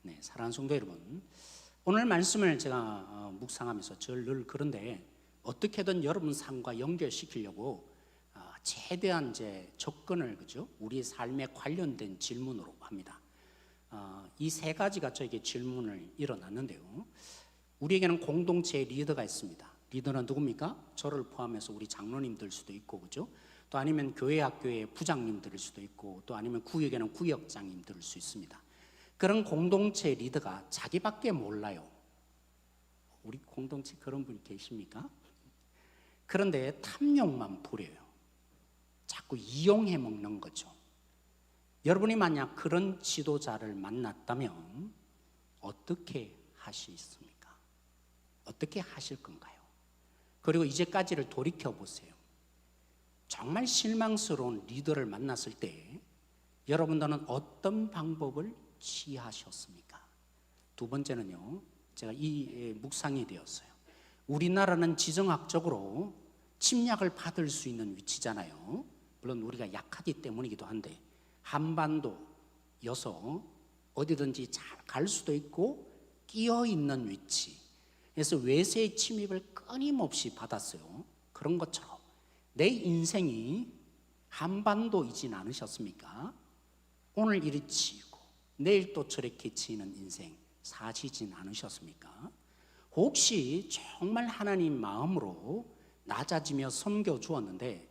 네, 사랑하는 성도 여러분, 오늘 말씀을 제가 묵상하면서 늘 그런데 어떻게든 여러분 삶과 연결시키려고 최대한 이제 접근을 우리의 삶에 관련된 질문으로 합니다. 이 세 가지가 저에게 질문을 일어났는데요. 우리에게는 공동체의 리더가 있습니다. 리더는 누굽니까? 저를 포함해서 우리 장로님들 수도 있고, 그죠? 또 아니면 교회 학교의 부장님들일 수도 있고, 또 아니면 구역에는 구역장님들일 수 있습니다. 그런 공동체 리더가 자기밖에 몰라요. 우리 공동체 그런 분이 계십니까? 그런데 탐욕만 부려요. 자꾸 이용해 먹는 거죠. 여러분이 만약 그런 지도자를 만났다면 어떻게 하시겠습니까? 어떻게 하실 건가요? 그리고 이제까지를 돌이켜 보세요. 정말 실망스러운 리더를 만났을 때 여러분들은 어떤 방법을 취하셨습니까? 두 번째는요, 제가 이 묵상이 되었어요. 우리나라는 지정학적으로 침략을 받을 수 있는 위치잖아요. 물론 우리가 약하기 때문이기도 한데 한반도여서 어디든지 잘 갈 수도 있고 끼어 있는 위치. 그래서 외세의 침입을 끊임없이 받았어요. 그런 것처럼 내 인생이 한반도이진 않으셨습니까? 오늘 이리 치이고 내일 또 저렇게 치이는 인생 사시진 않으셨습니까? 혹시 정말 하나님 마음으로 낮아지며 섬겨 주었는데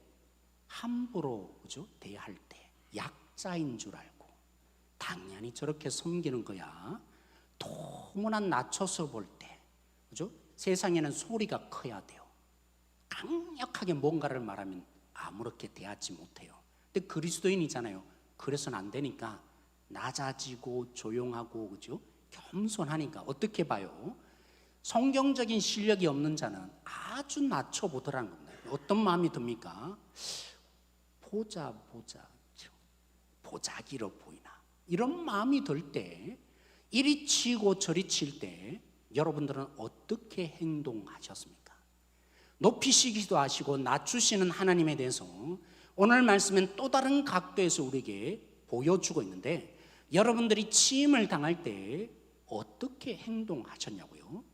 함부로 대할 때 약자인 줄 알고 당연히 저렇게 섬기는 거야. 너무나 낮춰서 볼 때, 세상에는 소리가 커야 돼요. 강력하게 뭔가를 말하면 아무렇게 대하지 못해요. 근데 그리스도인이잖아요. 그래서는 안 되니까 낮아지고 조용하고, 겸손하니까 어떻게 봐요? 성경적인 실력이 없는 자는 아주 낮춰보더라는 겁니다. 어떤 마음이 듭니까? 보자기로 보이나, 이런 마음이 들 때, 이리 치고 저리 칠 때 여러분들은 어떻게 행동하셨습니까? 높이시기도 하시고 낮추시는 하나님에 대해서 오늘 말씀은 또 다른 각도에서 우리에게 보여주고 있는데, 여러분들이 치임을 당할 때 어떻게 행동하셨냐고요?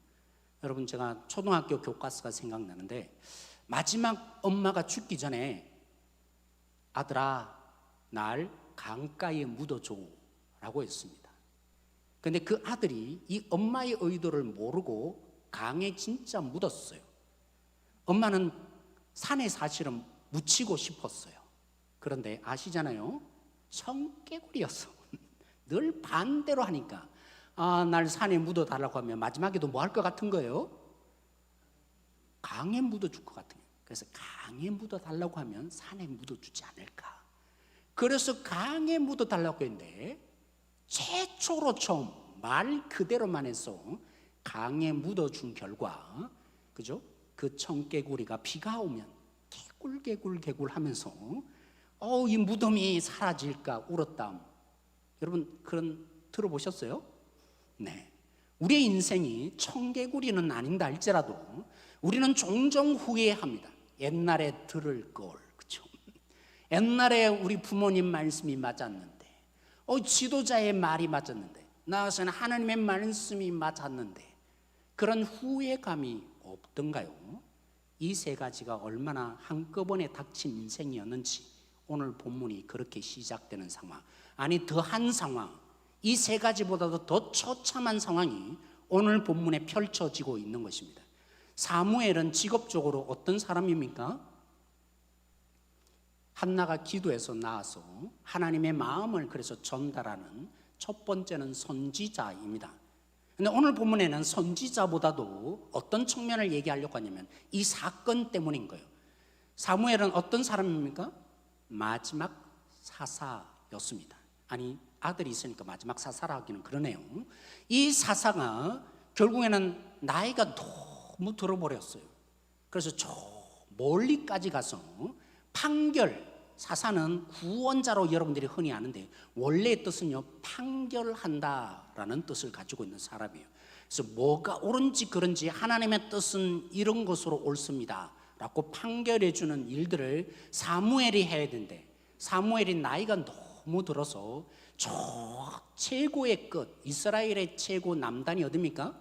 여러분, 제가 초등학교 교과서가 생각나는데 마지막 엄마가 죽기 전에 아들아, 날 강가에 묻어줘 라고 했습니다. 근데 그 아들이 이 엄마의 의도를 모르고 강에 진짜 묻었어요. 엄마는 산에 사실은 묻히고 싶었어요. 그런데 아시잖아요, 성개구리였어. 늘 반대로 하니까 날 산에 묻어달라고 하면 마지막에도 뭐 할 것 같은 거예요? 강에 묻어줄 것 같은 거예요. 그래서 강에 묻어달라고 하면 산에 묻어주지 않을까. 그래서 강에 묻어달라고 했는데 최초로 처음 말 그대로만 해서 강에 묻어준 결과, 그 청개구리가 비가 오면 개굴 하면서 이 무덤이 사라질까 울었다. 여러분, 그런 들어보셨어요? 네. 우리의 인생이 청개구리는 아닌다 할지라도 우리는 종종 후회합니다. 옛날에 들을 걸, 그렇죠? 옛날에 우리 부모님 말씀이 맞았는데, 지도자의 말이 맞았는데, 나아가서는 하나님의 말씀이 맞았는데, 그런 후회감이 없던가요? 이 세 가지가 얼마나 한꺼번에 닥친 인생이었는지 오늘 본문이 그렇게 시작되는 상황, 아니 더한 상황, 이 세 가지보다도 더 처참한 상황이 오늘 본문에 펼쳐지고 있는 것입니다. 사무엘은 직업적으로 어떤 사람입니까? 한나가 기도해서 나와서 하나님의 마음을 그래서 전달하는 첫 번째는 선지자입니다. 근데 오늘 본문에는 선지자보다도 어떤 측면을 얘기하려고 하냐면 이 사건 때문인 거예요. 사무엘은 어떤 사람입니까? 마지막 사사였습니다. 아니, 아들이 있으니까 마지막 사사라 하기는 그러네요. 이 사사가 결국에는 나이가 너무 들어버렸어요. 그래서 저 멀리까지 가서 판결, 사사는 구원자로 여러분들이 흔히 아는데 원래의 뜻은요, 판결한다라는 뜻을 가지고 있는 사람이에요. 그래서 뭐가 옳은지 그런지 하나님의 뜻은 이런 것으로 옳습니다 라고 판결해 주는 일들을 사무엘이 해야 되는데, 사무엘이 나이가 너무 너무 들어서 최고의 끝, 이스라엘의 최고 남단이 어디입니까?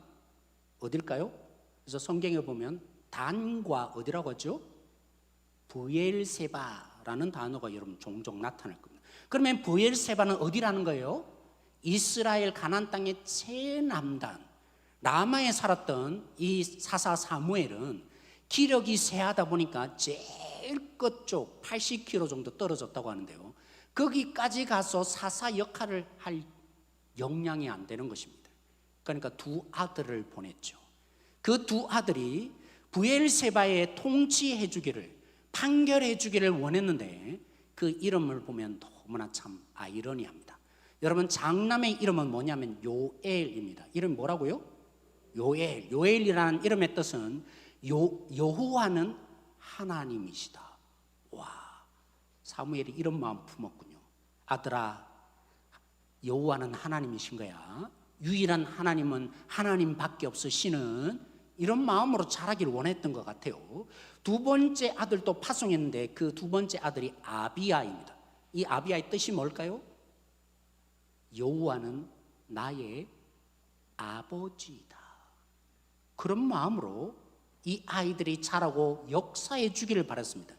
어딜까요? 그래서 성경에 보면 단과 어디라고 하죠? 브엘세바라는 단어가 여러분 종종 나타날 겁니다. 그러면 브엘세바는 어디라는 거예요? 이스라엘 가나안 땅의 최남단, 라마에 살았던 이 사사 사무엘은 기력이 세하다 보니까 제일 끝쪽 80km 정도 떨어졌다고 하는데요, 거기까지 가서 사사 역할을 할 역량이 안 되는 것입니다. 그러니까 두 아들을 보냈죠. 그 두 아들이 브엘세바에 통치해 주기를, 판결해 주기를 원했는데 그 이름을 보면 너무나 참 아이러니합니다. 여러분, 장남의 이름은 뭐냐면 요엘입니다. 이름이 뭐라고요? 요엘. 요엘이라는 이름의 뜻은 여호와는 하나님이시다. 와, 사무엘이 이런 마음 품었군요. 아들아, 여호와는 하나님이신 거야. 유일한 하나님은 하나님밖에 없으시는, 이런 마음으로 자라기를 원했던 것 같아요. 두 번째 아들도 파송했는데 그 두 번째 아들이 아비야입니다. 이 아비야의 뜻이 뭘까요? 여호와는 나의 아버지이다. 그런 마음으로 이 아이들이 자라고 역사해 주기를 바랐습니다.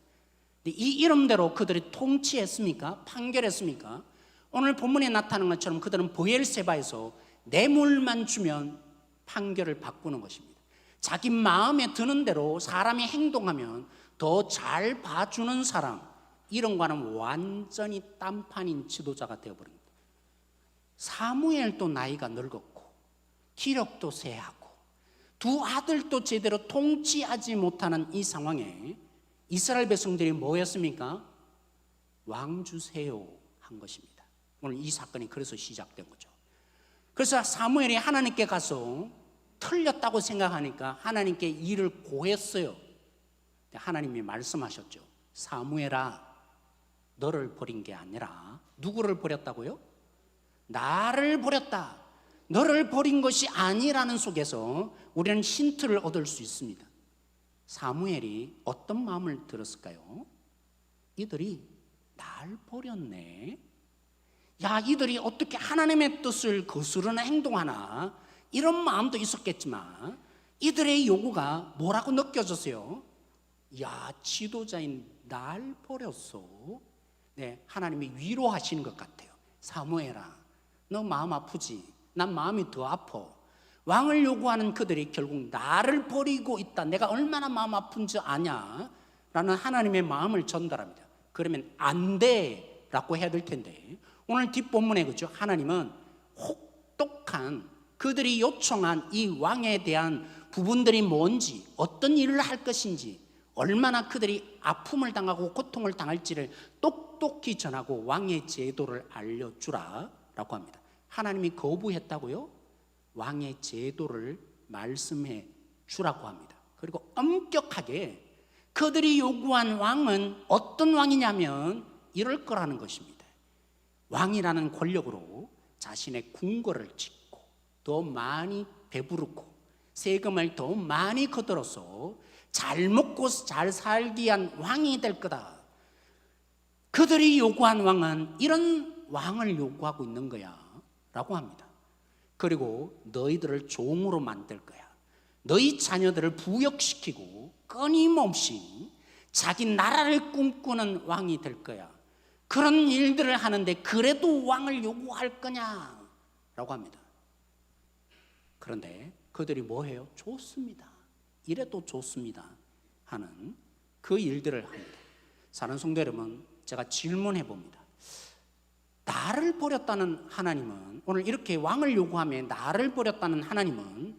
이 이름대로 그들이 통치했습니까? 판결했습니까? 오늘 본문에 나타난 것처럼 그들은 브엘세바에서 뇌물만 주면 판결을 바꾸는 것입니다. 자기 마음에 드는 대로 사람이 행동하면 더 잘 봐주는 사람, 이런과는 완전히 딴판인 지도자가 되어버립니다. 사무엘도 나이가 늙었고 기력도 쇠하고 두 아들도 제대로 통치하지 못하는 이 상황에 이스라엘 백성들이 뭐였습니까? 왕 주세요 한 것입니다. 오늘 이 사건이 그래서 시작된 거죠. 그래서 사무엘이 하나님께 가서 틀렸다고 생각하니까 하나님께 일을 고했어요. 하나님이 말씀하셨죠. 사무엘아, 너를 버린 게 아니라 누구를 버렸다고요? 나를 버렸다. 너를 버린 것이 아니라는 속에서 우리는 힌트를 얻을 수 있습니다. 사무엘이 어떤 마음을 들었을까요? 이들이 날 버렸네. 야, 이들이 어떻게 하나님의 뜻을 거스르는 행동하나, 이런 마음도 있었겠지만 이들의 요구가 뭐라고 느껴졌어요? 야, 지도자인 날 버렸어. 네, 하나님이 위로하시는 것 같아요. 사무엘아, 너 마음 아프지? 난 마음이 더 아파. 왕을 요구하는 그들이 결국 나를 버리고 있다. 내가 얼마나 마음 아픈지 아냐? 라는 하나님의 마음을 전달합니다. 그러면 안 돼 라고 해야 될 텐데, 오늘 뒷본문에 그죠? 하나님은 혹독한, 그들이 요청한 이 왕에 대한 부분들이 뭔지, 어떤 일을 할 것인지, 얼마나 그들이 아픔을 당하고 고통을 당할지를 똑똑히 전하고 왕의 제도를 알려주라 라고 합니다. 하나님이 거부했다고요? 왕의 제도를 말씀해 주라고 합니다. 그리고 엄격하게 그들이 요구한 왕은 어떤 왕이냐면 이럴 거라는 것입니다. 왕이라는 권력으로 자신의 궁궐을 짓고 더 많이 배부르고 세금을 더 많이 거들어서 잘 먹고 잘 살기 위한 왕이 될 거다. 그들이 요구한 왕은 이런 왕을 요구하고 있는 거야 라고 합니다. 그리고 너희들을 종으로 만들 거야. 너희 자녀들을 부역시키고 끊임없이 자기 나라를 꿈꾸는 왕이 될 거야. 그런 일들을 하는데 그래도 왕을 요구할 거냐 라고 합니다. 그런데 그들이 뭐해요? 좋습니다. 이래도 좋습니다 하는 그 일들을 합니다. 사랑하는 성도 여러분, 제가 질문해 봅니다. 나를 버렸다는 하나님은, 오늘 이렇게 왕을 요구하며 나를 버렸다는 하나님은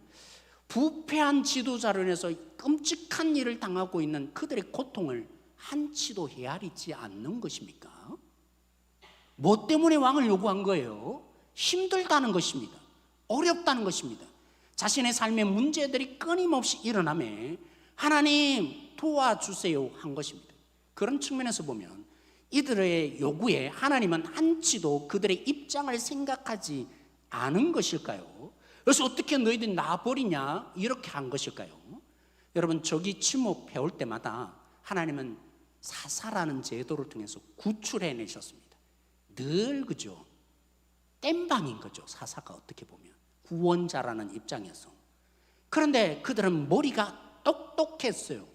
부패한 지도자로 인해서 끔찍한 일을 당하고 있는 그들의 고통을 한치도 헤아리지 않는 것입니까? 뭐 때문에 왕을 요구한 거예요? 힘들다는 것입니다. 어렵다는 것입니다. 자신의 삶의 문제들이 끊임없이 일어나며 하나님 도와주세요 한 것입니다. 그런 측면에서 보면 이들의 요구에 하나님은 한치도 그들의 입장을 생각하지 않은 것일까요? 그래서 어떻게 너희들이 나 버리냐 이렇게 한 것일까요? 여러분, 저기 침묵 배울 때마다 하나님은 사사라는 제도를 통해서 구출해내셨습니다. 늘 그죠? 땜방인 거죠. 사사가 어떻게 보면 구원자라는 입장에서. 그런데 그들은 머리가 똑똑했어요.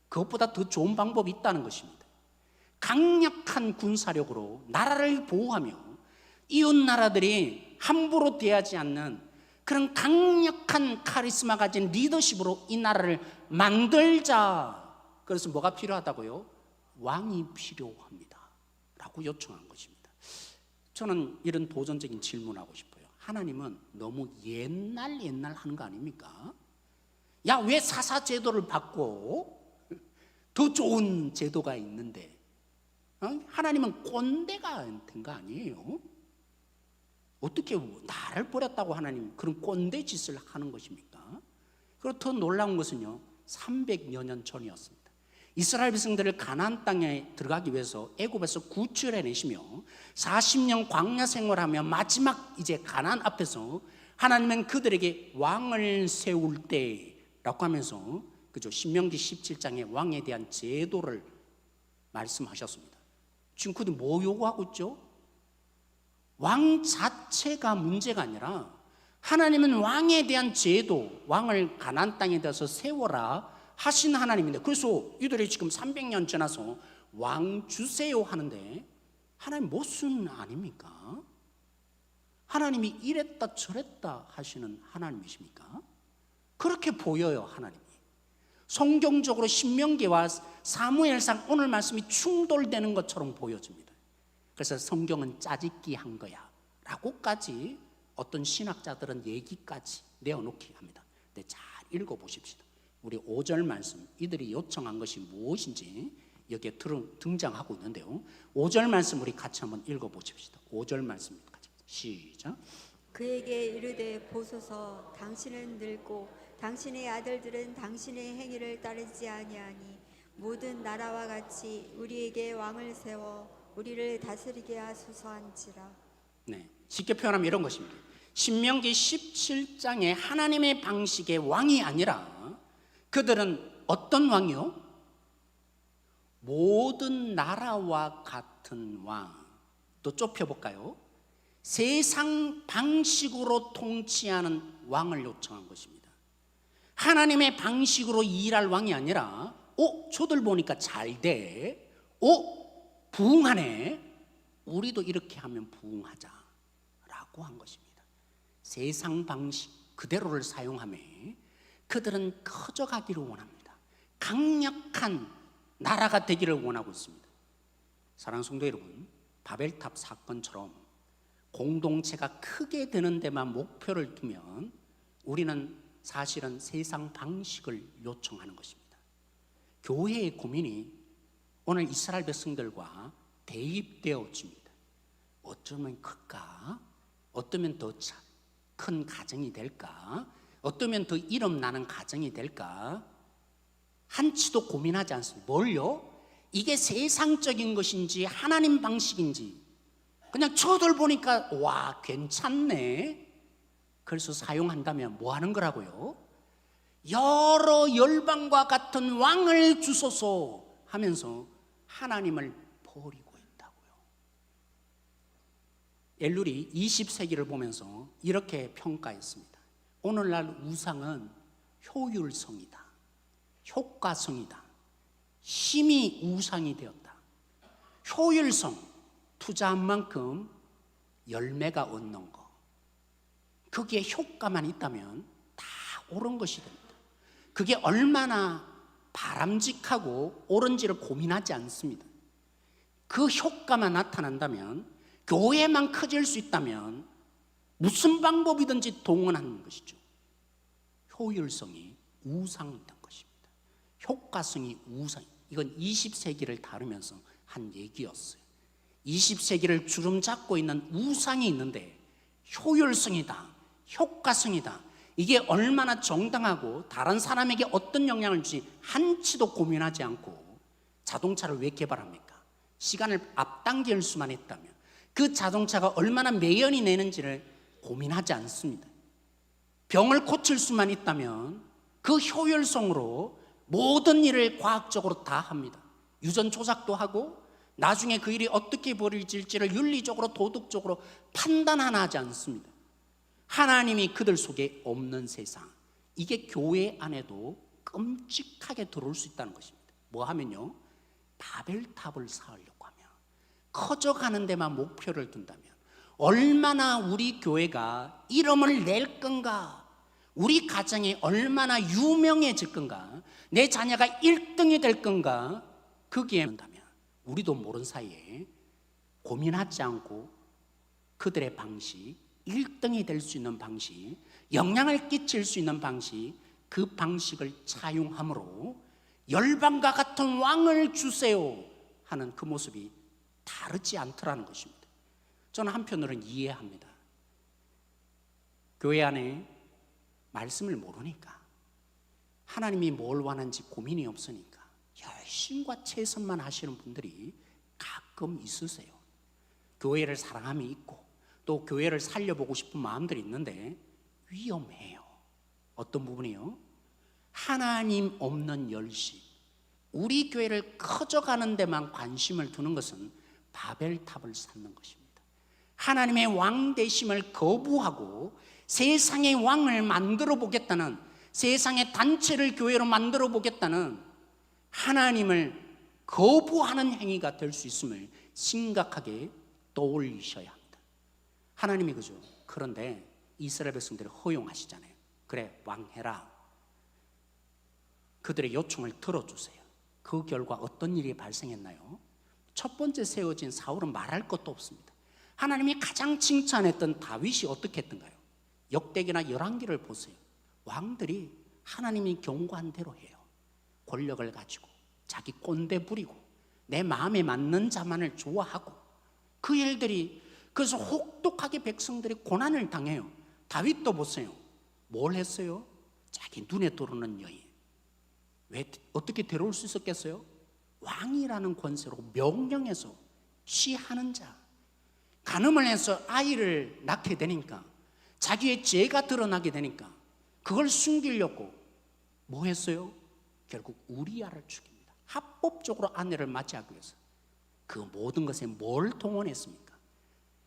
그것보다 더 좋은 방법이 있다는 것입니다. 강력한 군사력으로 나라를 보호하며 이웃 나라들이 함부로 대하지 않는 그런 강력한 카리스마 가진 리더십으로 이 나라를 만들자. 그래서 뭐가 필요하다고요? 왕이 필요합니다 라고 요청한 것입니다. 저는 이런 도전적인 질문하고 싶어요. 하나님은 너무 옛날 하는 거 아닙니까? 야, 왜 사사 제도를 바꿔? 더 좋은 제도가 있는데. 하나님은 꼰대가 된 거 아니에요? 어떻게 나를 버렸다고 하나님 그런 꼰대 짓을 하는 것입니까? 그리고 더 놀라운 것은요, 300여 년 전이었습니다. 이스라엘 백성들을 가나안 땅에 들어가기 위해서 애굽에서 구출해 내시며 40년 광야 생활하며 마지막 이제 가나안 앞에서 하나님은 그들에게 왕을 세울 때라고 하면서 그죠? 신명기 17장에 왕에 대한 제도를 말씀하셨습니다. 지금 그들이 뭐 요구하고 있죠? 왕 자체가 문제가 아니라 하나님은 왕에 대한 제도, 왕을 가나안 땅에 대해서 세워라 하신 하나님인데, 그래서 이들이 지금 300년 지나서 왕 주세요 하는데 하나님 모순 아닙니까? 하나님이 이랬다 저랬다 하시는 하나님이십니까? 그렇게 보여요. 하나님이 성경적으로 신명기와 사무엘상 오늘 말씀이 충돌되는 것처럼 보여집니다. 그래서 성경은 짜집기 한 거야 라고까지 어떤 신학자들은 얘기까지 내어놓기 합니다. 근데 잘 읽어보십시다. 우리 5절 말씀, 이들이 요청한 것이 무엇인지 여기에 등장하고 있는데요, 5절 말씀 우리 같이 한번 읽어보십시다. 5절 말씀 같이 시작. 그에게 이르되 보소서, 당신은 늙고 당신의 아들들은 당신의 행위를 따르지 아니하니 모든 나라와 같이 우리에게 왕을 세워 우리를 다스리게 하소서한지라. 네, 쉽게 표현하면 이런 것입니다. 신명기 17장에 하나님의 방식의 왕이 아니라 그들은 어떤 왕이요? 모든 나라와 같은 왕. 또 좁혀볼까요? 세상 방식으로 통치하는 왕을 요청한 것입니다. 하나님의 방식으로 일할 왕이 아니라 저들 보니까 잘 돼. 부흥하네. 우리도 이렇게 하면 부흥하자 라고 한 것입니다. 세상 방식 그대로를 사용하며 그들은 커져가기를 원합니다. 강력한 나라가 되기를 원하고 있습니다. 사랑하는 성도 여러분, 바벨탑 사건처럼 공동체가 크게 되는 데만 목표를 두면 우리는 사실은 세상 방식을 요청하는 것입니다. 교회의 고민이 오늘 이스라엘 백성들과 대입되어집니다. 어쩌면 클까? 어쩌면 더 큰 가정이 될까? 어쩌면 더 이름 나는 가정이 될까? 한치도 고민하지 않습니다. 뭘요? 이게 세상적인 것인지 하나님 방식인지 그냥 저들 보니까 와 괜찮네. 그래서 사용한다면 뭐 하는 거라고요? 여러 열방과 같은 왕을 주소서 하면서 하나님을 버리고 있다고요. 엘룰이 20세기를 보면서 이렇게 평가했습니다. 오늘날 우상은 효율성이다, 효과성이다, 힘이 우상이 되었다. 효율성, 투자한 만큼 열매가 얻는 거, 그게 효과만 있다면 다 옳은 것이 됩니다. 그게 얼마나 바람직하고 옳은지를 고민하지 않습니다. 그 효과만 나타난다면, 교회만 커질 수 있다면 무슨 방법이든지 동원하는 것이죠. 효율성이 우상이던 것입니다. 효과성이 우상. 이건 20세기를 다루면서 한 얘기였어요. 20세기를 주름 잡고 있는 우상이 있는데 효율성이다, 효과성이다, 이게 얼마나 정당하고 다른 사람에게 어떤 영향을 줄지 한치도 고민하지 않고 자동차를 왜 개발합니까? 시간을 앞당길 수만 있다면 그 자동차가 얼마나 매연이 내는지를 고민하지 않습니다. 병을 고칠 수만 있다면 그 효율성으로 모든 일을 과학적으로 다 합니다. 유전 조작도 하고 나중에 그 일이 어떻게 벌어질지를 윤리적으로 도덕적으로 판단 하나 하지 않습니다. 하나님이 그들 속에 없는 세상, 이게 교회 안에도 끔찍하게 들어올 수 있다는 것입니다. 뭐 하면요, 바벨탑을 쌓으려고 하면, 커져가는 데만 목표를 둔다면 얼마나 우리 교회가 이름을 낼 건가, 우리 가정이 얼마나 유명해질 건가, 내 자녀가 1등이 될 건가, 거기에 한다면 우리도 모르는 사이에 고민하지 않고 그들의 방식, 1등이 될 수 있는 방식, 영향을 끼칠 수 있는 방식, 그 방식을 차용함으로 열방과 같은 왕을 주세요 하는 그 모습이 다르지 않더라는 것입니다. 저는 한편으로는 이해합니다. 교회 안에 말씀을 모르니까, 하나님이 뭘 원하는지 고민이 없으니까 열심과 최선만 하시는 분들이 가끔 있으세요. 교회를 사랑함이 있고 또 교회를 살려보고 싶은 마음들이 있는데 위험해요. 어떤 부분이요? 하나님 없는 열심, 우리 교회를 커져가는 데만 관심을 두는 것은 바벨탑을 쌓는 것입니다. 하나님의 왕 되심을 거부하고 세상의 왕을 만들어 보겠다는, 세상의 단체를 교회로 만들어 보겠다는 하나님을 거부하는 행위가 될 수 있음을 심각하게 떠올리셔야 합니다. 하나님이 그죠? 그런데 이스라엘 백성들을 허용하시잖아요. 그래, 왕해라. 그들의 요청을 들어주세요. 그 결과 어떤 일이 발생했나요? 첫 번째 세워진 사울은 말할 것도 없습니다. 하나님이 가장 칭찬했던 다윗이 어떻게 했던가요? 역대기나 열왕기를 보세요. 왕들이 하나님이 경고한 대로 해요. 권력을 가지고 자기 꼰대 부리고 내 마음에 맞는 자만을 좋아하고 그 일들이, 그래서 혹독하게 백성들이 고난을 당해요. 다윗도 보세요. 뭘 했어요? 자기 눈에 들어오는 여인. 왜 어떻게 데려올 수 있었겠어요? 왕이라는 권세로 명령해서 취하는 자, 간음을 해서 아이를 낳게 되니까, 자기의 죄가 드러나게 되니까 그걸 숨기려고 뭐 했어요? 결국 우리아를 죽입니다. 합법적으로 아내를 맞이하기 위해서. 그 모든 것에 뭘 동원했습니까?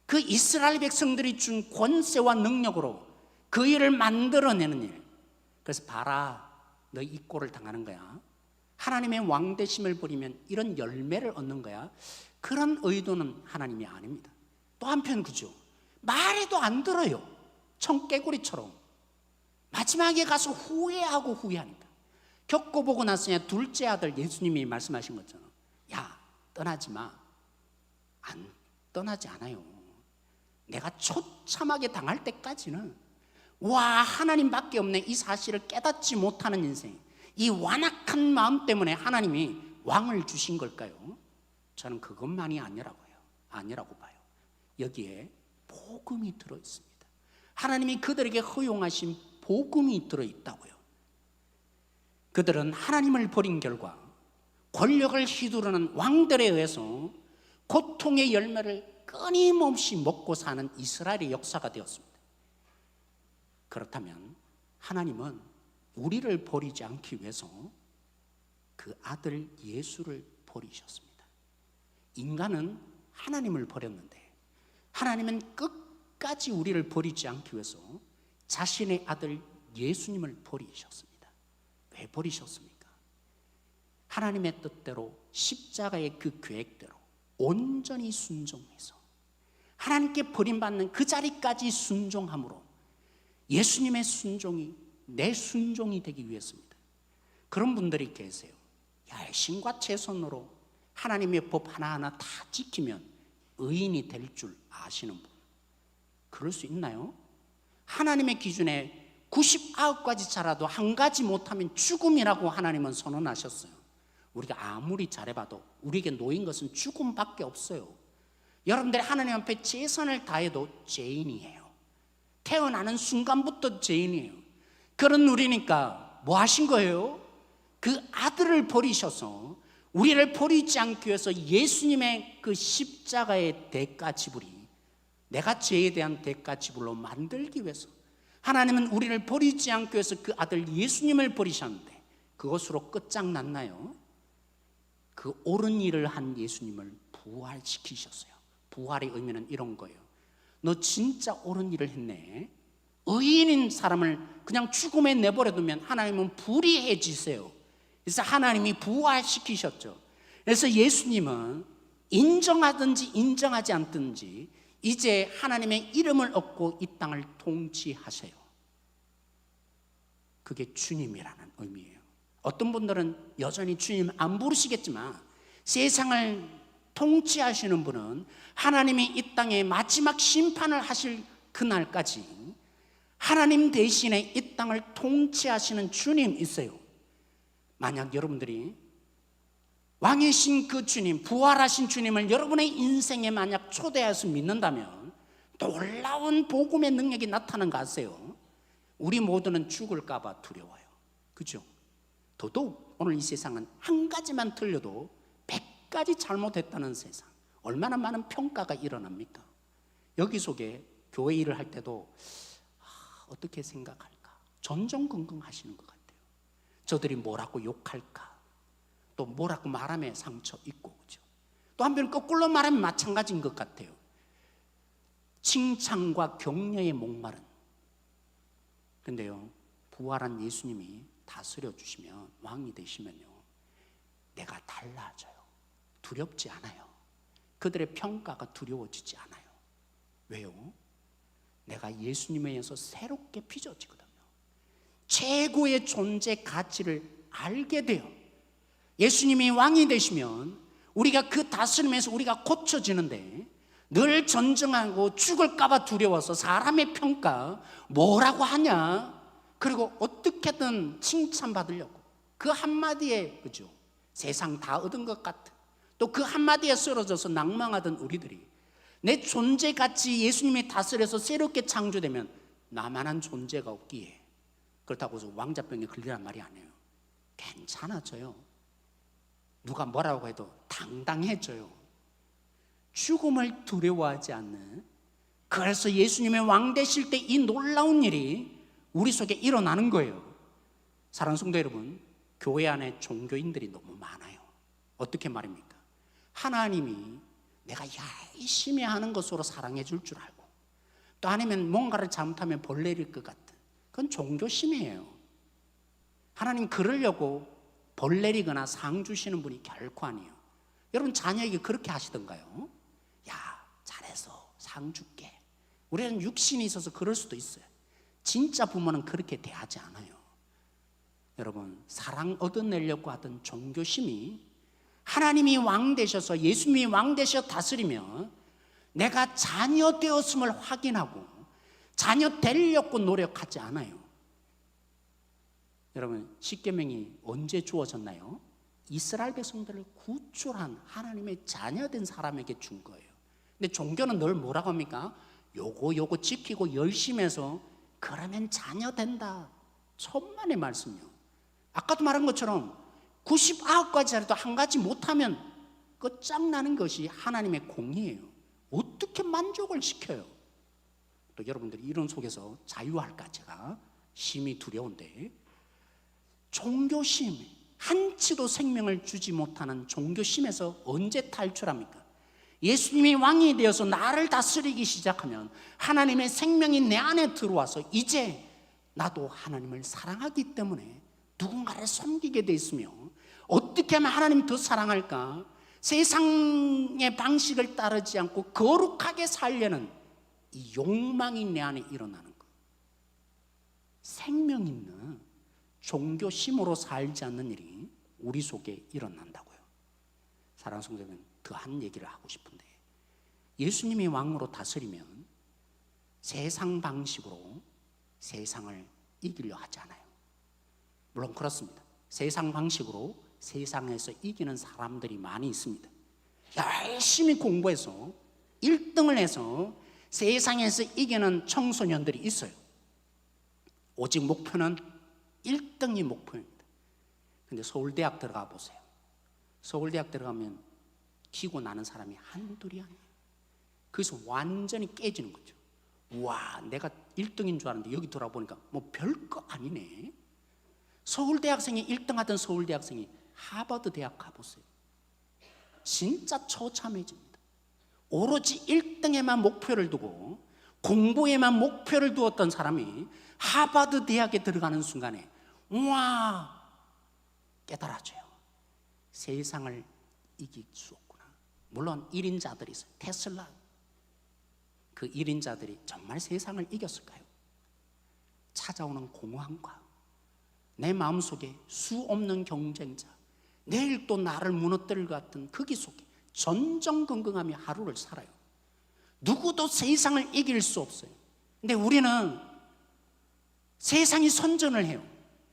그 이스라엘 백성들이 준 권세와 능력으로 그 일을 만들어내는 일. 그래서 봐라, 너 이 꼴을 당하는 거야. 하나님의 왕되심을 버리면 이런 열매를 얻는 거야. 그런 의도는 하나님이 아닙니다. 또 한편 그죠? 말해도 안 들어요. 청개구리처럼. 마지막에 가서 후회하고 후회하니까. 겪어보고 나서야 둘째 아들 예수님이 말씀하신 것처럼, 야, 떠나지 마. 안 떠나지 않아요. 내가 처참하게 당할 때까지는, 와, 하나님밖에 없네, 이 사실을 깨닫지 못하는 인생, 이 완악한 마음 때문에 하나님이 왕을 주신 걸까요? 저는 그것만이 아니라고 봐요. 여기에 복음이 들어있습니다. 하나님이 그들에게 허용하신 복음이 들어있다고요. 그들은 하나님을 버린 결과 권력을 휘두르는 왕들에 의해서 고통의 열매를 끊임없이 먹고 사는 이스라엘의 역사가 되었습니다. 그렇다면 하나님은 우리를 버리지 않기 위해서 그 아들 예수를 버리셨습니다. 인간은 하나님을 버렸는데 하나님은 끝까지 우리를 버리지 않기 위해서 자신의 아들 예수님을 버리셨습니다. 왜 버리셨습니까? 하나님의 뜻대로 십자가의 그 계획대로 온전히 순종해서 하나님께 버림받는 그 자리까지 순종함으로 예수님의 순종이 내 순종이 되기 위해서입니다. 그런 분들이 계세요. 열심과 최선으로 하나님의 법 하나하나 다 지키면 의인이 될 줄 아시는 분, 그럴 수 있나요? 하나님의 기준에 99가지 잘라도 한 가지 못하면 죽음이라고 하나님은 선언하셨어요. 우리가 아무리 잘해봐도 우리에게 놓인 것은 죽음밖에 없어요. 여러분들이 하나님 앞에 최선을 다해도 죄인이에요. 태어나는 순간부터 죄인이에요. 그런 우리니까 뭐 하신 거예요? 그 아들을 버리셔서 우리를 버리지 않기 위해서 예수님의 그 십자가의 대가 지불이 내가 죄에 대한 대가 지불로 만들기 위해서 하나님은 우리를 버리지 않기 위해서 그 아들 예수님을 버리셨는데 그것으로 끝장났나요? 그 옳은 일을 한 예수님을 부활시키셨어요. 부활의 의미는 이런 거예요. 너 진짜 옳은 일을 했네. 의인인 사람을 그냥 죽음에 내버려두면 하나님은 불의해지세요. 그래서 하나님이 부활시키셨죠. 그래서 예수님은 인정하든지 인정하지 않든지 이제 하나님의 이름을 얻고 이 땅을 통치하세요. 그게 주님이라는 의미예요. 어떤 분들은 여전히 주님 안 부르시겠지만 세상을 통치하시는 분은 하나님이 이 땅에 마지막 심판을 하실 그날까지 하나님 대신에 이 땅을 통치하시는 주님 있어요. 만약 여러분들이 왕이신 그 주님, 부활하신 주님을 여러분의 인생에 만약 초대해서 믿는다면 놀라운 복음의 능력이 나타나는 거 아세요? 우리 모두는 죽을까 봐 두려워요. 그죠? 더더욱 오늘 이 세상은 한 가지만 틀려도 100가지 잘못했다는 세상. 얼마나 많은 평가가 일어납니까? 여기 속에 교회 일을 할 때도 어떻게 생각할까? 전전긍긍하시는 것 같아요. 저들이 뭐라고 욕할까? 또 뭐라고 말하면 상처 있고, 그죠? 또 한편 거꾸로 말하면 마찬가지인 것 같아요. 칭찬과 격려에 목마른. 근데요, 부활한 예수님이 다스려 주시면, 왕이 되시면요, 내가 달라져요. 두렵지 않아요. 그들의 평가가 두려워지지 않아요. 왜요? 내가 예수님에 의해서 새롭게 빚어지거든요. 최고의 존재 가치를 알게 돼요. 예수님이 왕이 되시면 우리가 그 다스림에서 우리가 고쳐지는데, 늘 전쟁하고 죽을까봐 두려워서 사람의 평가 뭐라고 하냐, 그리고 어떻게든 칭찬받으려고 그 한마디에, 그죠? 세상 다 얻은 것 같은, 또 그 한마디에 쓰러져서 낭망하던 우리들이 내 존재같이 예수님이 다스려서 새롭게 창조되면 나만한 존재가 없기에, 그렇다고 해서 왕자병에 걸리란 말이 아니에요. 괜찮아져요. 누가 뭐라고 해도 당당해져요. 죽음을 두려워하지 않는, 그래서 예수님의 왕 되실 때 이 놀라운 일이 우리 속에 일어나는 거예요. 사랑하는 성도 여러분, 교회 안에 종교인들이 너무 많아요. 어떻게 말입니까? 하나님이 내가 열심히 하는 것으로 사랑해 줄 줄 알고, 또 아니면 뭔가를 잘못하면 벌 내릴 것 같은, 그건 종교심이에요. 하나님 그러려고 벌 내리거나 상 주시는 분이 결코 아니에요. 여러분 자녀에게 그렇게 하시던가요? 야, 잘해서 상 줄게. 우리는 육신이 있어서 그럴 수도 있어요. 진짜 부모는 그렇게 대하지 않아요. 여러분, 사랑 얻어내려고 하던 종교심이 하나님이 왕 되셔서, 예수님이 왕 되셔 다스리면 내가 자녀 되었음을 확인하고 자녀 되려고 노력하지 않아요. 여러분, 십계명이 언제 주어졌나요? 이스라엘 백성들을 구출한 하나님의 자녀된 사람에게 준 거예요. 근데 종교는 늘 뭐라고 합니까? 요거 지키고 열심히 해서 그러면 자녀 된다. 천만의 말씀이요. 아까도 말한 것처럼 99가지 잘해도 한 가지 못하면 끝장나는 것이 하나님의 공의예요. 어떻게 만족을 시켜요? 또 여러분들이 이런 속에서 자유할까 제가 심히 두려운데, 종교심, 한치도 생명을 주지 못하는 종교심에서 언제 탈출합니까? 예수님이 왕이 되어서 나를 다스리기 시작하면 하나님의 생명이 내 안에 들어와서 이제 나도 하나님을 사랑하기 때문에 누군가를 섬기게 돼 있으며, 어떻게 하면 하나님 더 사랑할까? 세상의 방식을 따르지 않고 거룩하게 살려는 이 욕망이 내 안에 일어나는 것. 생명 있는 종교심으로 살지 않는 일이 우리 속에 일어난다고요. 사랑하는 성도 여러분, 더한 얘기를 하고 싶은데, 예수님이 왕으로 다스리면 세상 방식으로 세상을 이기려 하지 않아요. 물론 그렇습니다. 세상 방식으로 세상에서 이기는 사람들이 많이 있습니다. 열심히 공부해서 1등을 해서 세상에서 이기는 청소년들이 있어요. 오직 목표는 1등이 목표입니다. 근데 서울대학 들어가 보세요. 서울대학 들어가면 기고 나는 사람이 한둘이 아니에요. 그래서 완전히 깨지는 거죠. 와, 내가 1등인 줄 알았는데 여기 돌아보니까 뭐 별거 아니네. 서울대학생이 1등 하던 서울대학생이 하버드 대학 가보세요. 진짜 처참해집니다. 오로지 1등에만 목표를 두고 공부에만 목표를 두었던 사람이 하버드 대학에 들어가는 순간에 우와 깨달아져요. 세상을 이길 수 없구나. 물론 1인자들이 있어요. 테슬라, 그 1인자들이 정말 세상을 이겼을까요? 찾아오는 공허함과 내 마음속에 수 없는 경쟁자, 내일 또 나를 무너뜨릴 것 같은 거기 속에 전전긍긍하며 하루를 살아요. 누구도 세상을 이길 수 없어요. 근데 우리는 세상이 선전을 해요.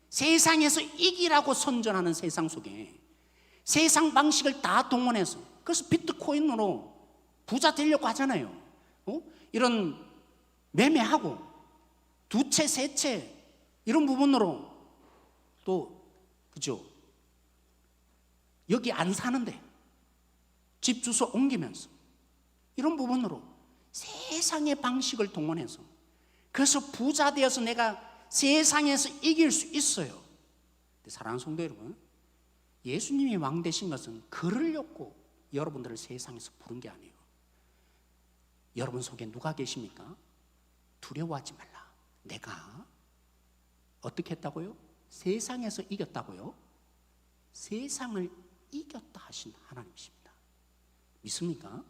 세상에서 이기라고 선전하는 세상 속에 세상 방식을 다 동원해서, 그래서 비트코인으로 부자 되려고 하잖아요. 이런 매매하고 두 채, 세 채 이런 부분으로 또 그죠? 여기 안 사는데 집 주소 옮기면서 이런 부분으로 세상의 방식을 동원해서, 그래서 부자 되어서 내가 세상에서 이길 수 있어요. 근데 사랑하는 성도 여러분, 예수님이 왕 되신 것은 그러려고 여러분들을 세상에서 부른 게 아니에요. 여러분 속에 누가 계십니까? 두려워하지 말라. 내가 어떻게 했다고요? 세상에서 이겼다고요? 세상을 이겼다 하신 하나님이십니다. 믿습니까?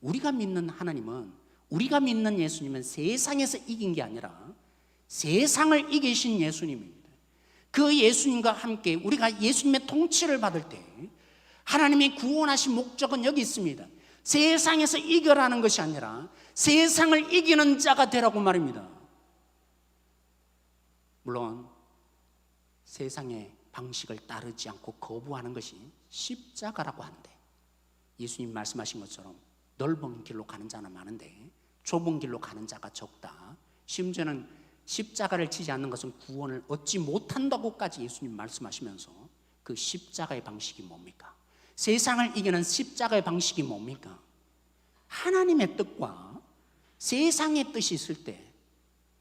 우리가 믿는 하나님은, 우리가 믿는 예수님은 세상에서 이긴 게 아니라 세상을 이기신 예수님입니다. 그 예수님과 함께 우리가 예수님의 통치를 받을 때 하나님의 구원하신 목적은 여기 있습니다. 세상에서 이겨라는 것이 아니라 세상을 이기는 자가 되라고 말입니다. 물론 세상의 방식을 따르지 않고 거부하는 것이 십자가라고 하는데, 예수님 말씀하신 것처럼 넓은 길로 가는 자는 많은데 좁은 길로 가는 자가 적다. 심지어는 십자가를 지지 않는 것은 구원을 얻지 못한다고까지 예수님 말씀하시면서, 그 십자가의 방식이 뭡니까? 세상을 이기는 십자가의 방식이 뭡니까? 하나님의 뜻과 세상의 뜻이 있을 때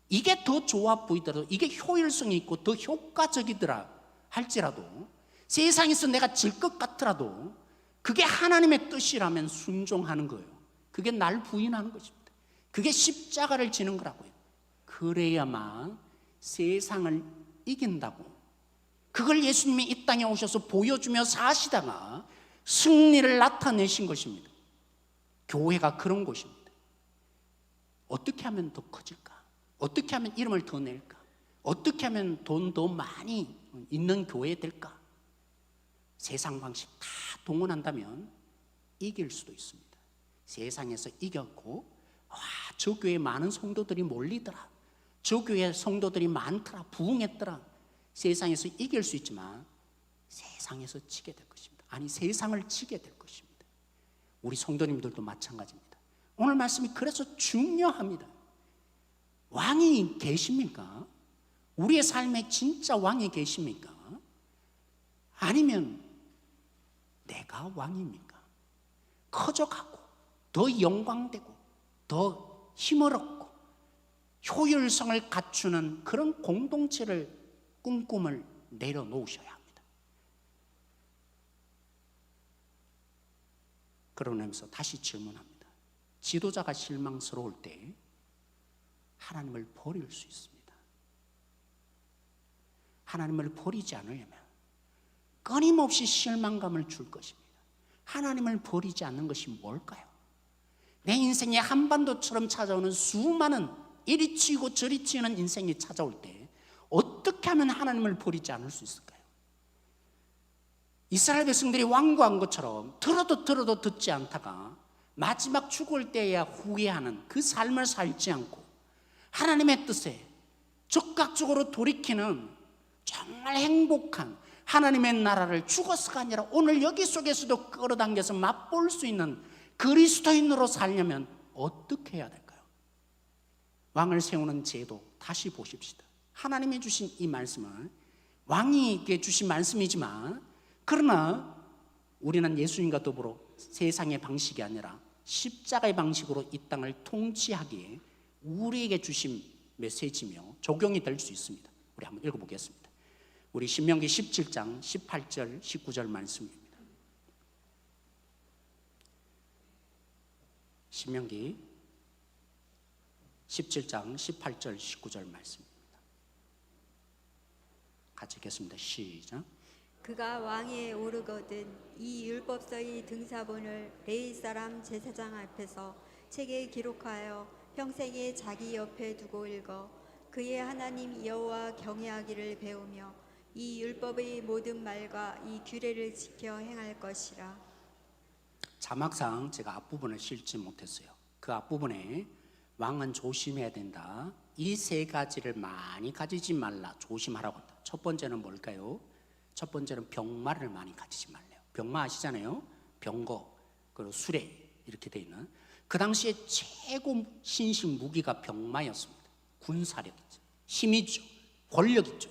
이게 더 좋아 보이더라도, 이게 효율성이 있고 더 효과적이더라 할지라도, 세상에서 내가 질 것 같더라도 그게 하나님의 뜻이라면 순종하는 거예요. 그게 날 부인하는 것입니다. 그게 십자가를 지는 거라고요. 그래야만 세상을 이긴다고. 그걸 예수님이 이 땅에 오셔서 보여주며 사시다가 승리를 나타내신 것입니다. 교회가 그런 곳입니다. 어떻게 하면 더 커질까? 어떻게 하면 이름을 더 낼까? 어떻게 하면 돈 더 많이 있는 교회 될까? 세상 방식 다 동원한다면 이길 수도 있습니다. 세상에서 이겼고, 와, 저 교회에 많은 성도들이 몰리더라, 저 교회 성도들이 많더라, 부흥했더라. 세상에서 이길 수 있지만 세상에서 지게 될 것입니다. 아니, 세상을 지게 될 것입니다. 우리 성도님들도 마찬가지입니다. 오늘 말씀이 그래서 중요합니다. 왕이 계십니까? 우리의 삶에 진짜 왕이 계십니까? 아니면 내가 왕입니까? 커져가고 더 영광되고 더 힘을 얻고 효율성을 갖추는 그런 공동체를, 꿈을 내려놓으셔야 합니다. 그러면서 다시 질문합니다. 지도자가 실망스러울 때 하나님을 버릴 수 있습니다. 하나님을 버리지 않으려면 끊임없이 실망감을 줄 것입니다. 하나님을 버리지 않는 것이 뭘까요? 내 인생에 한반도처럼 찾아오는 수많은 이리 치이고 저리 치이는 인생이 찾아올 때 어떻게 하면 하나님을 버리지 않을 수 있을까요? 이스라엘 백성들이 완고한 것처럼 들어도 듣지 않다가 마지막 죽을 때야 후회하는 그 삶을 살지 않고 하나님의 뜻에 적극적으로 돌이키는 정말 행복한 하나님의 나라를 죽어서가 아니라 오늘 여기 속에서도 끌어당겨서 맛볼 수 있는 그리스도인으로 살려면 어떻게 해야 될까요? 왕을 세우는 제도 다시 보십시다. 하나님이 주신 이 말씀은 왕에게 주신 말씀이지만, 그러나 우리는 예수님과 더불어 세상의 방식이 아니라 십자가의 방식으로 이 땅을 통치하기에 우리에게 주신 메시지며 적용이 될 수 있습니다. 우리 한번 읽어보겠습니다. 우리 신명기 17장 18절 19절 말씀입니다. 신명기 17장 18절 19절 말씀입니다. 같이 읽겠습니다. 시작. 그가 왕위에 오르거든 이 율법서의 등사본을 레위 사람 제사장 앞에서 책에 기록하여 평생에 자기 옆에 두고 읽어 그의 하나님 여호와 경외하기를 배우며 이 율법의 모든 말과 이 규례를 지켜 행할 것이라. 자막상 제가 앞부분을 실지 못했어요. 그 앞부분에 왕은 조심해야 된다. 이 세 가지를 많이 가지지 말라. 조심하라고 한다. 첫 번째는 뭘까요? 첫 번째는 병마를 많이 가지지 말래요. 병마 아시잖아요. 병거 그리고 수레 이렇게 돼 있는. 그 당시에 최고 신신 무기가 병마였습니다. 군사력이죠. 힘이죠. 권력이죠.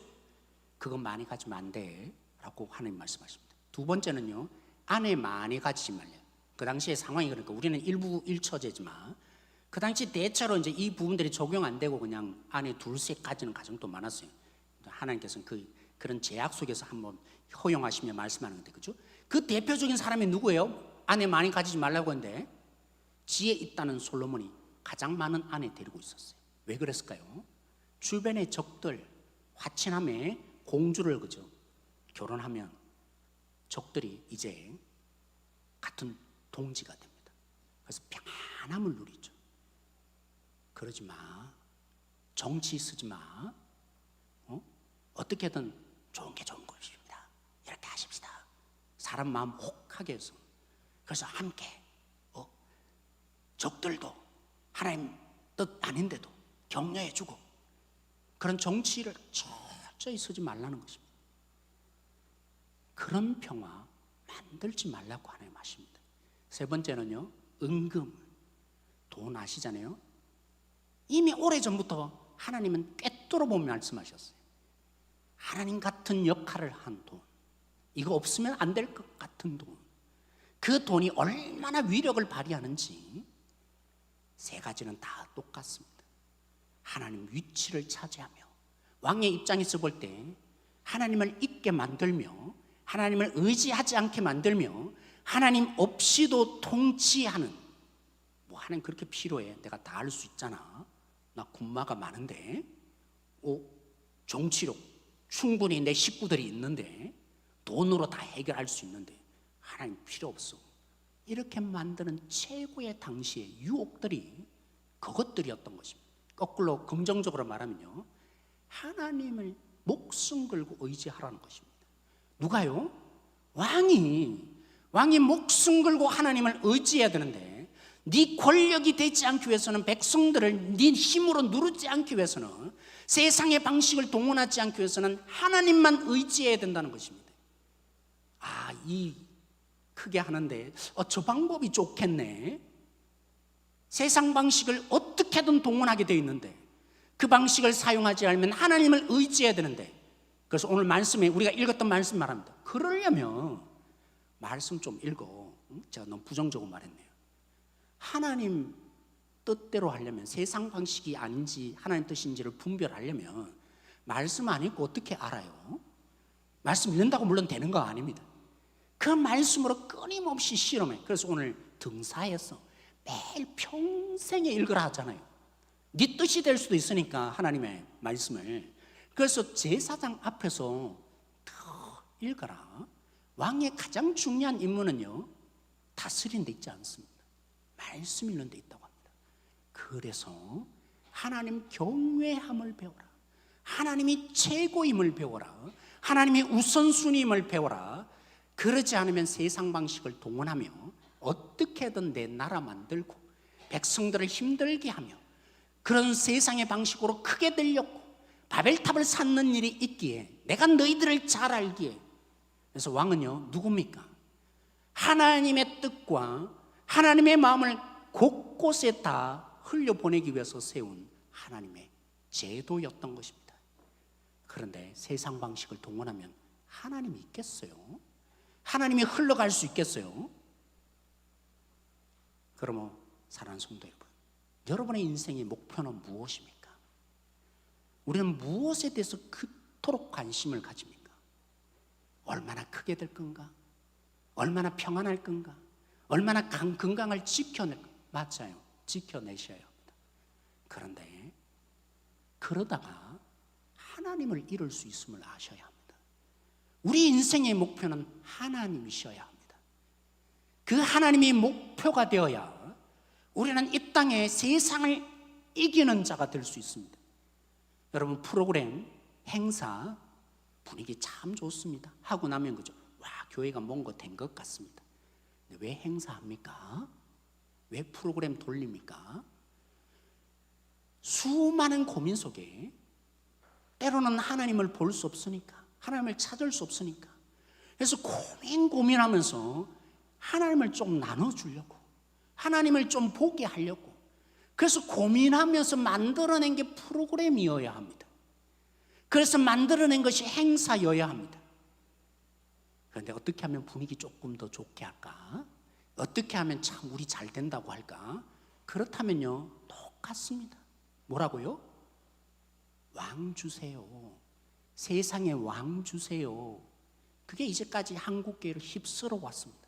그거 많이 가지면 안 돼 라고 하나님 말씀하십니다. 두 번째는요, 안에 많이 가지지 말래요. 그 당시의 상황이 그러니까 우리는 일부 일처제지만 그 당시 대체로 이제 이 부분들이 적용 안 되고 그냥 안에 둘셋 가지는 가정도 많았어요. 하나님께서는 그런 제약 속에서 한번 허용하시며 말씀하는 건데, 그죠? 그 대표적인 사람이 누구예요? 안에 많이 가지지 말라고 했는데 지혜 있다는 솔로몬이 가장 많은 안에 데리고 있었어요. 왜 그랬을까요? 주변의 적들, 화친함에 공주를, 그죠? 결혼하면 적들이 이제 같은 동지가 됩니다. 그래서 평안함을 누리죠. 그러지 마. 정치 쓰지 마. 어떻게든 좋은 게 좋은 것입니다. 이렇게 하십시다. 사람 마음 혹하게 해서. 그래서 함께 적들도 하나님 뜻 아닌데도 격려해주고 그런 정치를 철저히 쓰지 말라는 것입니다. 그런 평화 만들지 말라고 하나님 하십니다. 세 번째는요, 은금. 돈 아시잖아요. 이미 오래전부터 하나님은 꿰뚫어 보면 말씀하셨어요. 하나님 같은 역할을 한 돈, 이거 없으면 안 될 것 같은 돈, 그 돈이 얼마나 위력을 발휘하는지 세 가지는 다 똑같습니다. 하나님 위치를 차지하며 왕의 입장에서 볼 때 하나님을 잊게 만들며 하나님을 의지하지 않게 만들며 하나님 없이도 통치하는, 뭐 하나님 그렇게 필요해. 내가 다 할 수 있잖아. 나 군마가 많은데, 정치력 충분히 내 식구들이 있는데, 돈으로 다 해결할 수 있는데 하나님 필요 없어. 이렇게 만드는 최고의 당시의 유혹들이 그것들이었던 것입니다. 거꾸로 긍정적으로 말하면요, 하나님을 목숨 걸고 의지하라는 것입니다. 누가요? 왕이 목숨 걸고 하나님을 의지해야 되는데, 네 권력이 되지 않기 위해서는, 백성들을 네 힘으로 누르지 않기 위해서는, 세상의 방식을 동원하지 않기 위해서는 하나님만 의지해야 된다는 것입니다. 이 크게 하는데 저 방법이 좋겠네. 세상 방식을 어떻게든 동원하게 되어 있는데 그 방식을 사용하지 않으면 하나님을 의지해야 되는데, 그래서 오늘 말씀에 우리가 읽었던 말씀 말합니다. 그러려면 말씀 좀 읽어. 제가 너무 부정적으로 말했네요. 하나님 뜻대로 하려면, 세상 방식이 아닌지 하나님 뜻인지를 분별하려면 말씀 안 읽고 어떻게 알아요? 말씀 읽는다고 물론 되는 거 아닙니다. 그 말씀으로 끊임없이 실험해. 그래서 오늘 등사에서 매일 평생에 읽으라 하잖아요. 네 뜻이 될 수도 있으니까 하나님의 말씀을. 그래서 제사장 앞에서 더 읽어라. 왕의 가장 중요한 임무는요, 다스리는 데 있지 않습니다. 말씀 읽는 데 있다고 합니다. 그래서 하나님 경외함을 배워라. 하나님이 최고임을 배워라. 하나님이 우선순위임을 배워라. 그러지 않으면 세상 방식을 동원하며 어떻게든 내 나라 만들고 백성들을 힘들게 하며 그런 세상의 방식으로 크게 되려고 바벨탑을 쌓는 일이 있기에, 내가 너희들을 잘 알기에. 그래서 왕은요, 누굽니까? 하나님의 뜻과 하나님의 마음을 곳곳에 다 흘려보내기 위해서 세운 하나님의 제도였던 것입니다. 그런데 세상 방식을 동원하면 하나님이 있겠어요? 하나님이 흘러갈 수 있겠어요? 그러면 사랑하는 성도 여러분, 여러분의 인생의 목표는 무엇입니까? 우리는 무엇에 대해서 그토록 관심을 가집니까? 얼마나 크게 될 건가? 얼마나 평안할 건가? 얼마나 건강을 지켜낼 건가? 맞아요. 지켜내셔야 합니다. 그런데 그러다가 하나님을 잃을 수 있음을 아셔야 합니다. 우리 인생의 목표는 하나님이셔야 합니다. 그 하나님이 목표가 되어야 우리는 이 땅에 세상을 이기는 자가 될 수 있습니다. 여러분, 프로그램, 행사 분위기 참 좋습니다. 하고 나면 그죠? 와, 교회가 뭔가 된 것 같습니다. 근데 왜 행사합니까? 왜 프로그램 돌립니까? 수많은 고민 속에 때로는 하나님을 볼 수 없으니까, 하나님을 찾을 수 없으니까, 그래서 고민하면서 하나님을 좀 나눠주려고, 하나님을 좀 보게 하려고, 그래서 고민하면서 만들어낸 게 프로그램이어야 합니다. 그래서 만들어낸 것이 행사여야 합니다. 그런데 어떻게 하면 분위기 조금 더 좋게 할까? 어떻게 하면 참 우리 잘 된다고 할까? 그렇다면요, 똑같습니다. 뭐라고요? 왕 주세요. 세상에 왕 주세요. 그게 이제까지 한국교회를 휩쓸어 왔습니다.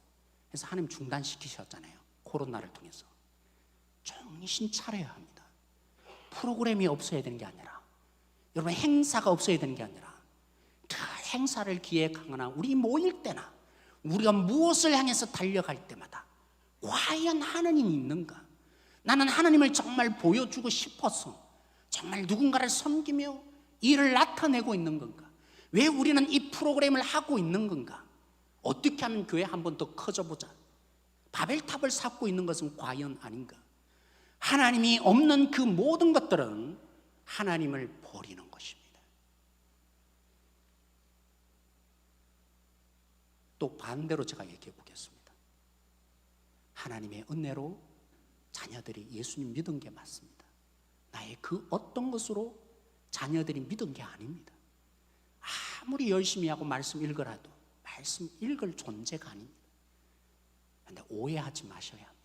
그래서 하나님 중단시키셨잖아요. 코로나를 통해서. 정신 차려야 합니다. 프로그램이 없어야 되는 게 아니라, 여러분, 행사가 없어야 되는 게 아니라, 그 행사를 기획하거나 우리 모일 때나 우리가 무엇을 향해서 달려갈 때마다 과연 하나님이 있는가? 나는 하나님을 정말 보여주고 싶어서 정말 누군가를 섬기며 일을 나타내고 있는 건가? 왜 우리는 이 프로그램을 하고 있는 건가? 어떻게 하면 교회 한 번 더 커져보자. 바벨탑을 쌓고 있는 것은 과연 아닌가? 하나님이 없는 그 모든 것들은 하나님을 버리는 것입니다. 또 반대로 제가 얘기해 보겠습니다. 하나님의 은혜로 자녀들이 예수님 믿은 게 맞습니다. 나의 그 어떤 것으로 자녀들이 믿은 게 아닙니다. 아무리 열심히 하고 말씀 읽으라도 말씀 읽을 존재가 아닙니다. 그런데 오해하지 마셔야 합니다.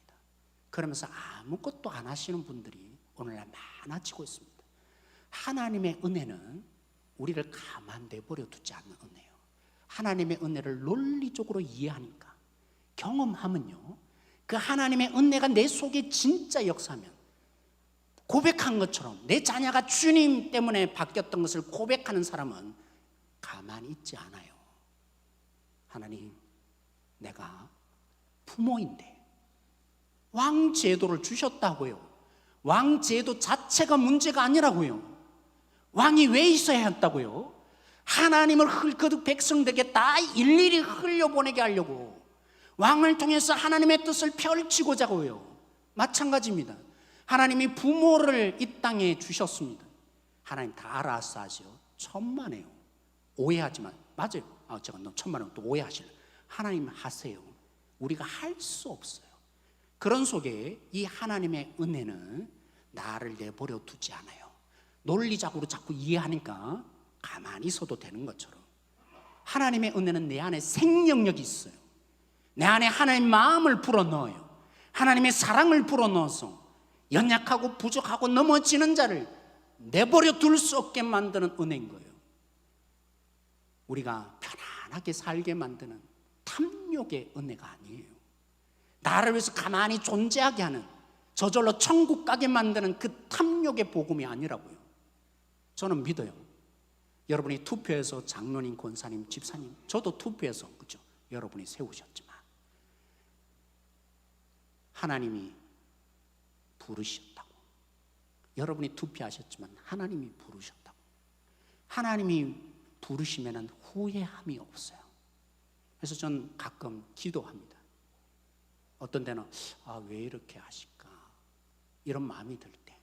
그러면서 아무것도 안 하시는 분들이 오늘날 많아지고 있습니다. 하나님의 은혜는 우리를 가만 내버려 두지 않는 은혜예요. 하나님의 은혜를 논리적으로 이해하니까, 경험하면요, 그 하나님의 은혜가 내 속에 진짜 역사하면, 고백한 것처럼 내 자녀가 주님 때문에 바뀌었던 것을 고백하는 사람은 가만히 있지 않아요. 하나님, 내가 부모인데 왕제도를 주셨다고요. 왕제도 자체가 문제가 아니라고요. 왕이 왜 있어야 했다고요? 하나님을 그 백성들에게 다 일일이 흘려보내게 하려고, 왕을 통해서 하나님의 뜻을 펼치고자 하고요. 마찬가지입니다. 하나님이 부모를 이 땅에 주셨습니다. 하나님 다 알아서 하죠. 천만에요. 오해하지만, 맞아요. 제가 너무 천만에요. 또 오해하실래? 하나님 하세요. 우리가 할 수 없어요. 그런 속에 이 하나님의 은혜는 나를 내버려 두지 않아요. 논리적으로 자꾸 이해하니까 가만히 있어도 되는 것처럼, 하나님의 은혜는 내 안에 생명력이 있어요. 내 안에 하나님의 마음을 불어넣어요. 하나님의 사랑을 불어넣어서 연약하고 부족하고 넘어지는 자를 내버려 둘 수 없게 만드는 은혜인 거예요. 우리가 편안하게 살게 만드는 탐욕의 은혜가 아니에요. 나를 위해서 가만히 존재하게 하는, 저절로 천국 가게 만드는 그 탐욕의 복음이 아니라고요. 저는 믿어요. 여러분이 투표해서 장로님, 권사님, 집사님, 저도 투표해서, 그죠? 여러분이 세우셨지만 하나님이 부르셨다고. 여러분이 투표하셨지만 하나님이 부르셨다고. 하나님이 부르시면 후회함이 없어요. 그래서 전 가끔 기도합니다. 어떤 때는 왜 이렇게 하실까, 이런 마음이 들 때,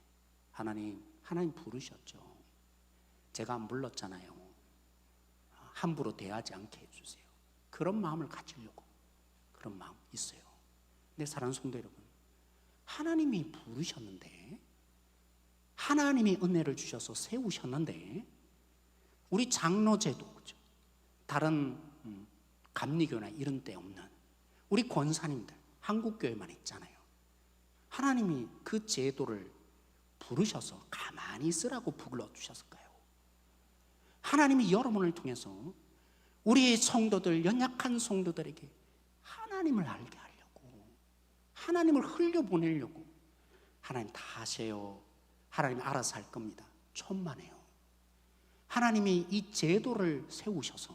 하나님 부르셨죠. 제가 안 불렀잖아요. 함부로 대하지 않게 해주세요. 그런 마음을 가지려고, 그런 마음 있어요. 근데 사랑하는 성도 여러분, 하나님이 부르셨는데, 하나님이 은혜를 주셔서 세우셨는데, 우리 장로제도, 그죠? 다른 감리교나 이런 데 없는 우리 권사님들, 한국교회만 있잖아요. 하나님이 그 제도를 부르셔서 가만히 있으라고 불러주셨을까요? 하나님이 여러분을 통해서 우리의 성도들, 연약한 성도들에게 하나님을 알게 하려고, 하나님을 흘려보내려고 하나님 다 하세요. 하나님 알아서 할 겁니다. 천만에요. 하나님이 이 제도를 세우셔서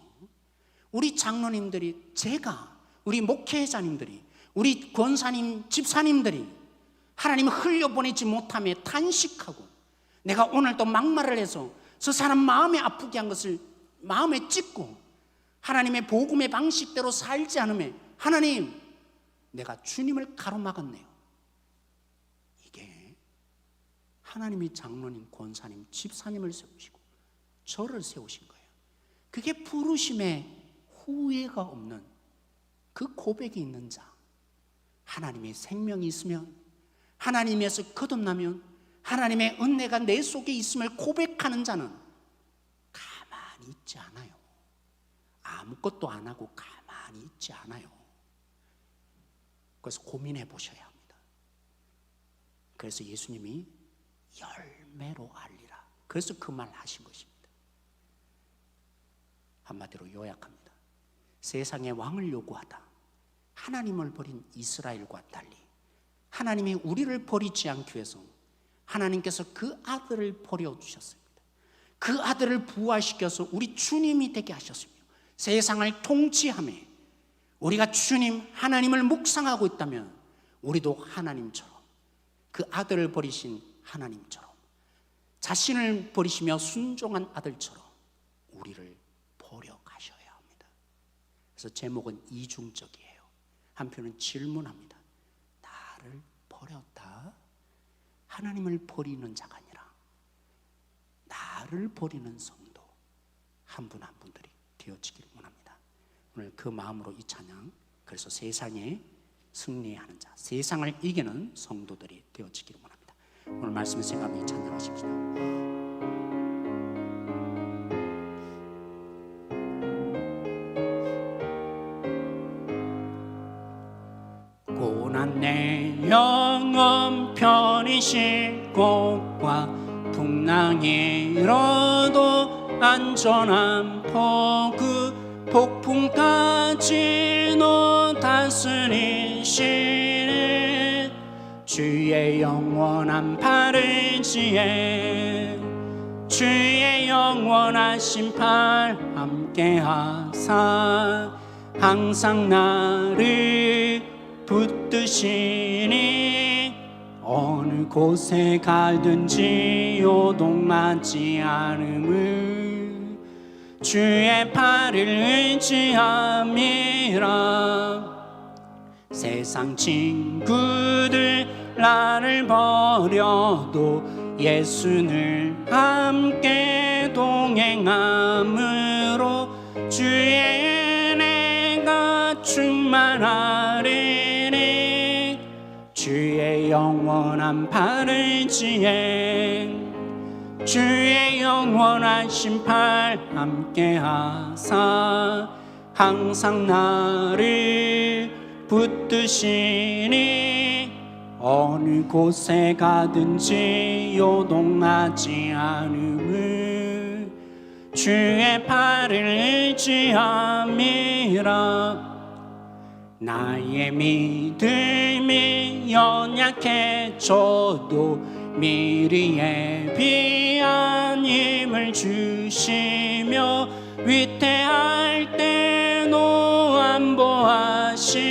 우리 장로님들이, 제가, 우리 목회자님들이, 우리 권사님, 집사님들이 하나님을 흘려보내지 못함에 탄식하고, 내가 오늘도 막말을 해서 저 사람 마음에 아프게 한 것을 마음에 찢고 하나님의 복음의 방식대로 살지 않으면 하나님, 내가 주님을 가로막았네요. 이게 하나님이 장로님, 권사님, 집사님을 세우시고 저를 세우신 거예요. 그게 부르심에 후회가 없는 그 고백이 있는 자, 하나님의 생명이 있으면, 하나님에서 거듭나면, 하나님의 은혜가 내 속에 있음을 고백하는 자는 가만히 있지 않아요. 아무것도 안 하고 가만히 있지 않아요. 그래서 고민해 보셔야 합니다. 그래서 예수님이 열매로 알리라, 그래서 그 말 하신 것입니다. 한마디로 요약합니다. 세상의 왕을 요구하다 하나님을 버린 이스라엘과 달리 하나님이 우리를 버리지 않기 위해서 하나님께서 그 아들을 버려주셨습니다. 그 아들을 부활시켜서 우리 주님이 되게 하셨으며 세상을 통치하며, 우리가 주님 하나님을 묵상하고 있다면 우리도 하나님처럼, 그 아들을 버리신 하나님처럼, 자신을 버리시며 순종한 아들처럼 우리를 버려 가셔야 합니다. 그래서 제목은 이중적이에요. 한편은 질문합니다. 나를 버렸다? 하나님을 버리는 자가 아니라 나를 버리는 성도 한 분 한 분들이 되어지기를 원합니다. 오늘 그 마음으로 이 찬양, 그래서 세상에 승리하는 자, 세상을 이기는 성도들이 되어지기를 원합니다. 오늘 말씀을 생각하며 찬양하십시다. 고난 내 영혼 편히 쉴 곳과 풍랑이 일어도 안전한 포구, 폭풍까지도 다스리시는 주의 영원한 팔을 지혜, 주의 영원한 심판 함께하사 항상 나를 붙드시니 어느 곳에 가든지 요동하지 않음을 주의 팔을 의지함이라. 세상 친구들 나를 버려도 예수를 함께 동행함으로 주의 은혜가 충만하리니 주의 영원한 팔을 지혜, 주의 영원한 심판 함께하사 항상 나를 붙드시니 어느 곳에 가든지 요동하지 않음을 주의 팔을 의지함이라. 나의 믿음이 연약해져도 미리 예비한 힘을 주시며 위태할 때도 안보하시는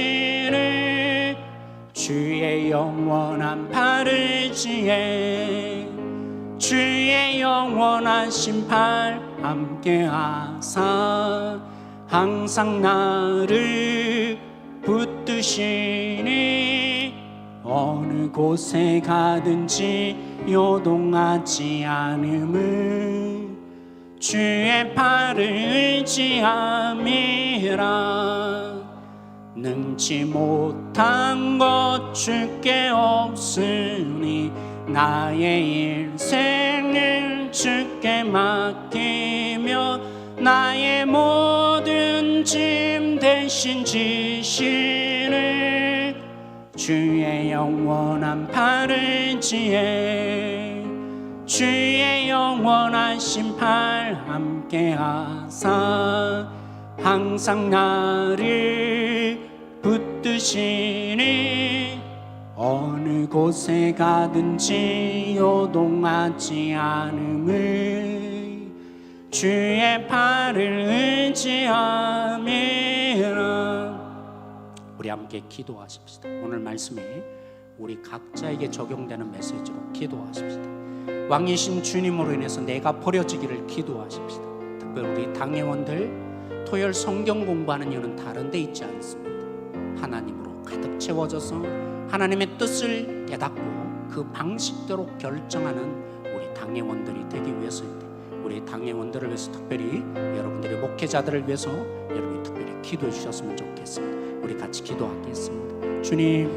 주의 영원한 팔을 지혜, 주의 영원한 심판 함께하사 항상 나를 붙드시니 어느 곳에 가든지 요동하지 않음을 주의 팔을 의지함이라. 능치 못한 것 주께 없으니 나의 인생을 주께 맡기며 나의 모든 짐 대신 지시는 주의 영원한 팔을 지혜, 주의 영원한 심판 함께하사 항상 나를 붙드시니 어느 곳에 가든지 요동하지 않음을 주의 팔을 의지하며 우리 함께 기도하십시다. 오늘 말씀에 우리 각자에게 적용되는 메시지로 기도하십시다. 왕이신 주님으로 인해서 내가 버려지기를 기도하십시다. 특별히 우리 당회원들 토요일 성경 공부하는 이유는 다른 데 있지 않습니다. 하나님으로 가득 채워져서 하나님의 뜻을 깨닫고 그 방식대로 결정하는 우리 당회원들이 되기 위해서인데, 우리 당회원들을 위해서 특별히 여러분들의 목회자들을 위해서 여러분이 특별히 기도해 주셨으면 좋겠습니다. 우리 같이 기도하겠습니다. 주님,